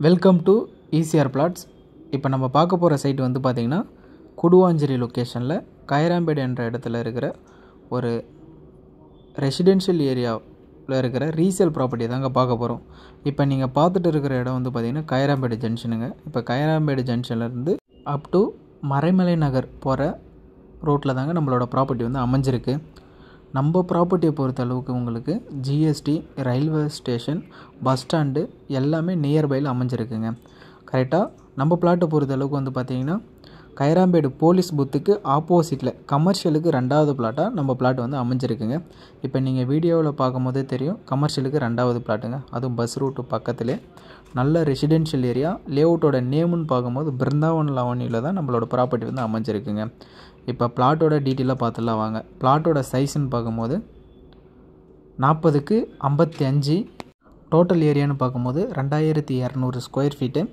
Welcome to ECR plots. இப்போ நம்ம பார்க்க போகிற சைட் வந்து பார்த்திங்கன்னா குடுவாஞ்சேரி லொக்கேஷனில் கைராம்பேடு என்ற இடத்துல இருக்கிற ஒரு ரெசிடென்ஷியல் ஏரியாவில் இருக்கிற ரீசேல் ப்ராப்பர்ட்டி தாங்க பார்க்க போகிறோம். இப்போ நீங்கள் பார்த்துட்டு இருக்கிற இடம் வந்து பார்த்திங்கன்னா கைராம்பேடு ஜங்ஷனுங்க. இப்போ கைராம்பேடு ஜங்ஷன்லேருந்து அப் டு மறைமலை நகர் போகிற ரோட்டில் தாங்க நம்மளோட ப்ராப்பர்ட்டி வந்து அமைஞ்சிருக்கு. நம்ம ப்ராப்பர்ட்டியை பொறுத்த அளவுக்கு உங்களுக்கு GST, railway station, bus stand எல்லாமே நியர்பையில் அமைஞ்சிருக்குங்க. கரெக்டாக நம்ம பிளாட்டை பொறுத்த அளவுக்கு வந்து பார்த்திங்கன்னா கைராம்பேடு போலீஸ் பூத்துக்கு ஆப்போசிட்டில் கமர்ஷியலுக்கு 2வது பிளாட்டாக நம்ம பிளாட் வந்து அமைஞ்சிருக்குங்க. இப்போ நீங்கள் வீடியோவில் பார்க்கும் போதே தெரியும், கமர்ஷியலுக்கு 2வது பிளாட்டுங்க. அதுவும் பஸ் ரூட்டு பக்கத்துலேயே நல்ல ரெசிடென்ஷியல் ஏரியா. லேஅவுட்டோட நேமுன்னு பார்க்கும்போது பிருந்தாவன் லாவணியில் தான் நம்மளோட ப்ராப்பர்ட்டி வந்து அமைஞ்சிருக்குங்க. இப்போ பிளாட்டோட டீட்டெயிலாக பார்த்துலாம் வாங்க. பிளாட்டோட சைஸ்ன்னு பார்க்கும்போது 40க்கு 55, டோட்டல் ஏரியான்னு பார்க்கும்போது 2200 ஸ்கொயர் ஃபீட்டு.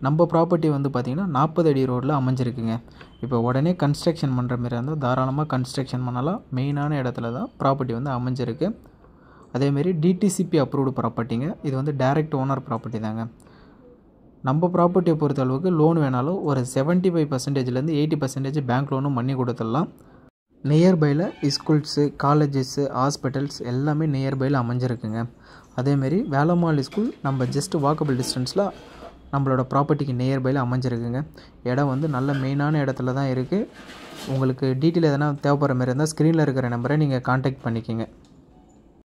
நம்ம ப்ராப்பர்ட்டி வந்து பார்த்திங்கன்னா 40 அடி ரோடில் அமைஞ்சிருக்குங்க. இப்போ உடனே கன்ஸ்ட்ரக்ஷன் பண்ணுற மாதிரி இருந்தால் தாராளமாக கன்ஸ்ட்ரக்ஷன் பண்ணலாம். மெயினான இடத்துல தான் ப்ராப்பர்ட்டி வந்து அமைஞ்சிருக்கு. அதேமாரி டிடிசிபி அப்ரூவ்டு ப்ராப்பர்ட்டிங்க. இது வந்து டைரக்ட் ஓனர் ப்ராப்பர்ட்டி தாங்க. நம்ம ப்ராப்பர்ட்டியை பொறுத்த அளவுக்கு லோன் வேணாலும் ஒரு 75%லேருந்து 80% பேங்க் லோனும் பண்ணி கொடுத்துடலாம். நியர்பையில் ஸ்கூல்ஸு, காலேஜஸ்ஸு, ஹாஸ்பிட்டல்ஸ் எல்லாமே நியர்பையில் அமைஞ்சிருக்குங்க. அதேமாரி வேலம்மாள் ஸ்கூல் நம்ம ஜஸ்ட் வாக்கபிள் டிஸ்டன்ஸில் நம்மளோட ப்ராப்பர்ட்டிக்கு நியர்பையில் அமைஞ்சிருக்குங்க. இடம் வந்து நல்ல மெயினான இடத்துல தான் இருக்குது. உங்களுக்கு டீட்டெயில் எதனா தேவைப்படுற மாதிரி இருந்தால் ஸ்க்ரீனில் இருக்கிற நம்பரை நீங்கள் கான்டாக்ட் பண்ணிக்கோங்க.